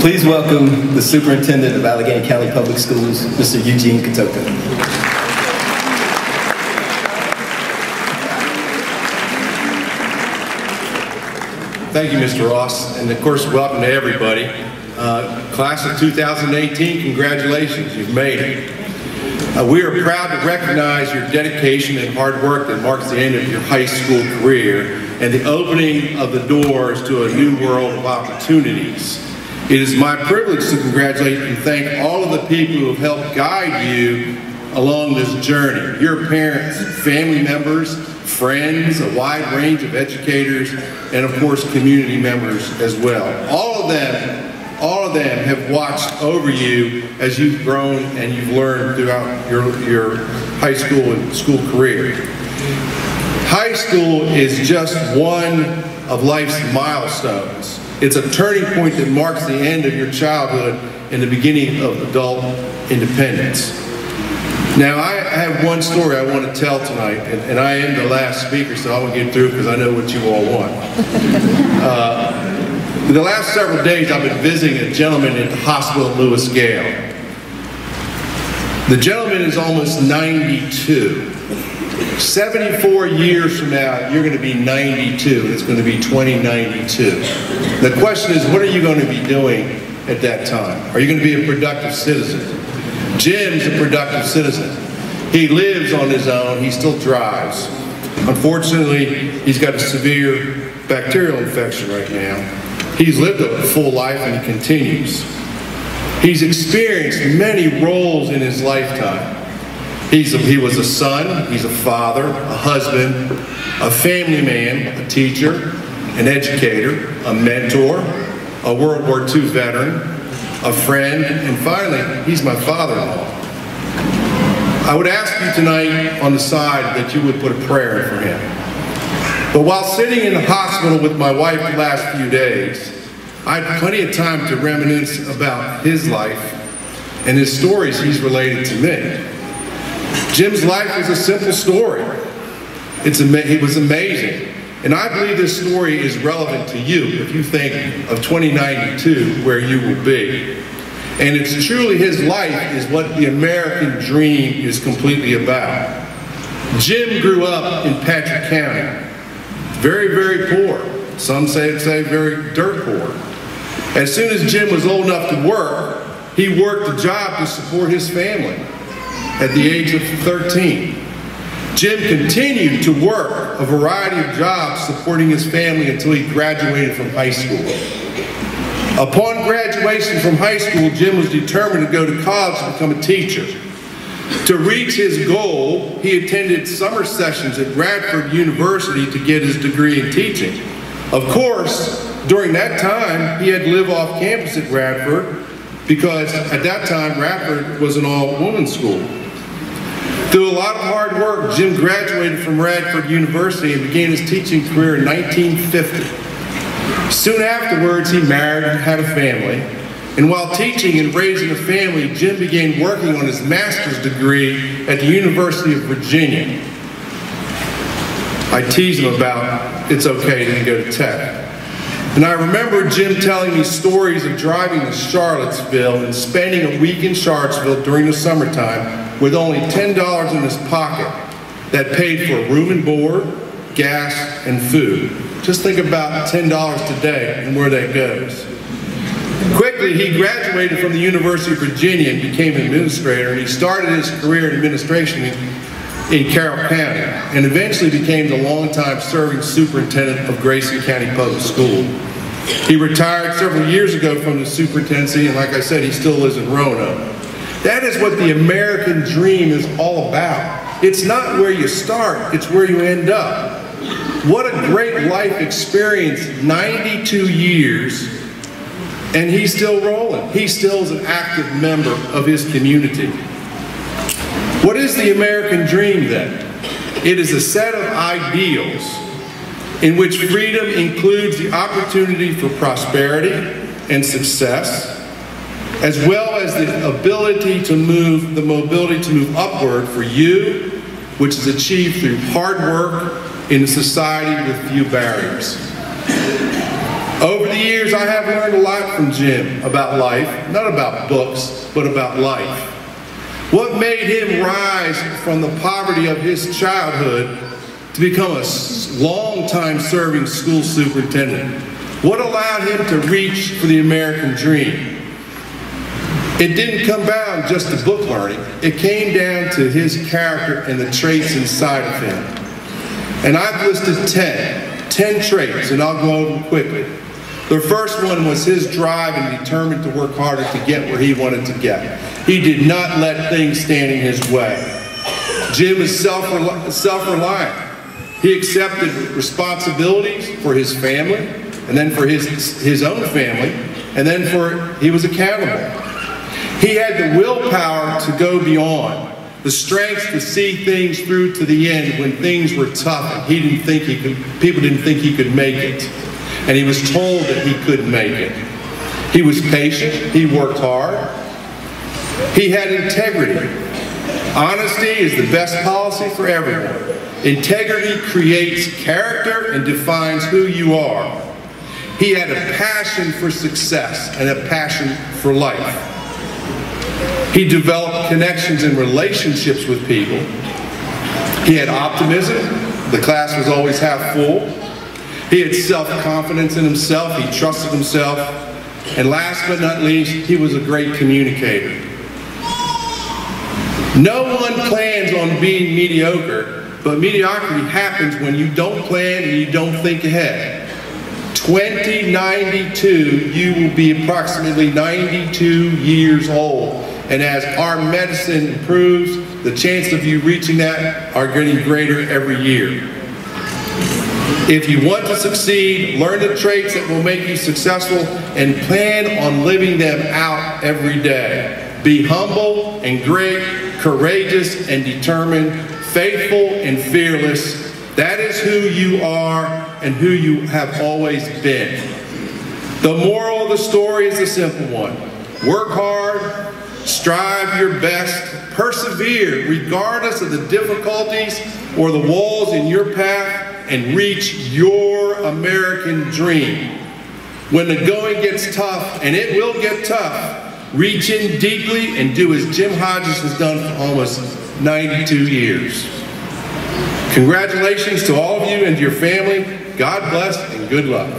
Please welcome the Superintendent of Alleghany County Public Schools, Mr. Eugene Kotulka. Thank you, Mr. Ross, and of course, welcome to everybody. Class of 2018, congratulations, you've made it. We are proud to recognize your dedication and hard work that marks the end of your high school career and the opening of the doors to a new world of opportunities. It is my privilege to congratulate and thank all of the people who have helped guide you along this journey. Your parents, family members, friends, a wide range of educators, and of course community members as well. All of them have watched over you as you've grown and you've learned throughout your high school and school career. High school is just one of life's milestones. It's a turning point that marks the end of your childhood and the beginning of adult independence. Now, I have one story I want to tell tonight, and I am the last speaker, so I will get through because I know what you all want. The last several days, I've been visiting a gentleman at the hospital in Lewis Gale. The gentleman is almost 92. 74 years from now, you're going to be 92. It's going to be 2092. The question is, what are you going to be doing at that time? Are you going to be a productive citizen? Jim's a productive citizen. He lives on his own. He still drives. Unfortunately, he's got a severe bacterial infection right now. He's lived a full life and he continues. He's experienced many roles in his lifetime. He was a son, he's a father, a husband, a family man, a teacher, an educator, a mentor, a World War II veteran, a friend, and finally, he's my father-in-law. I would ask you tonight on the side that you would put a prayer in for him. But while sitting in the hospital with my wife the last few days, I had plenty of time to reminisce about his life and his stories he's related to me. Jim's life was a simple story. It was amazing. And I believe this story is relevant to you if you think of 2092, where you will be. And it's truly his life is what the American dream is completely about. Jim grew up in Patrick County. Very, very poor. Some say very dirt poor. As soon as Jim was old enough to work, he worked a job to support his family. At the age of 13, Jim continued to work a variety of jobs supporting his family until he graduated from high school. Upon graduation from high school, Jim was determined to go to college to become a teacher. To reach his goal, he attended summer sessions at Radford University to get his degree in teaching. Of course, during that time, he had to live off campus at Radford because at that time, Radford was an all-woman school. Through a lot of hard work, Jim graduated from Radford University and began his teaching career in 1950. Soon afterwards, he married and had a family. And while teaching and raising a family, Jim began working on his master's degree at the University of Virginia. I tease him about it's okay to go to Tech. And I remember Jim telling me stories of driving to Charlottesville and spending a week in Charlottesville during the summertime with only $10 in his pocket that paid for room and board, gas, and food. Just think about $10 today and where that goes. Quickly, he graduated from the University of Virginia and became an administrator, and he started his career in administration in Carroll County, and eventually became the longtime serving superintendent of Grayson County Public School. He retired several years ago from the superintendency, and like I said, he still lives in Roanoke. That is what the American dream is all about. It's not where you start, it's where you end up. What a great life experience, 92 years, and he's still rolling. He still is an active member of his community. What is the American dream then? It is a set of ideals in which freedom includes the opportunity for prosperity and success, as well as the ability to move, the mobility to move upward for you, which is achieved through hard work in a society with few barriers. Over the years, I have learned a lot from Jim about life, not about books, but about life. What made him rise from the poverty of his childhood to become a long-time serving school superintendent? What allowed him to reach for the American dream? It didn't come down just to book learning. It came down to his character and the traits inside of him. And I've listed 10 traits, and I'll go over them quickly. The first one was his drive and determined to work harder to get where he wanted to get. He did not let things stand in his way. Jim is self-reliant. He accepted responsibilities for his family, and then for his own family, and then he was accountable. He had the willpower to go beyond, the strength to see things through to the end when things were tough and people didn't think he could make it. And he was told that he couldn't make it. He was patient, he worked hard. He had integrity. Honesty is the best policy for everyone. Integrity creates character and defines who you are. He had a passion for success and a passion for life. He developed connections and relationships with people. He had optimism. The class was always half full. He had self-confidence in himself. He trusted himself. And last but not least, he was a great communicator. No one plans on being mediocre, but mediocrity happens when you don't plan and you don't think ahead. 2092, you will be approximately 92 years old. And as our medicine improves, the chances of you reaching that are getting greater every year. If you want to succeed, learn the traits that will make you successful and plan on living them out every day. Be humble and great, courageous and determined, faithful and fearless. That is who you are and who you have always been. The moral of the story is a simple one. Work hard, strive your best, persevere regardless of the difficulties or the walls in your path, and reach your American dream. When the going gets tough, and it will get tough, reach in deeply and do as Jim Hodges has done for almost 92 years. Congratulations to all of you and your family. God bless and good luck.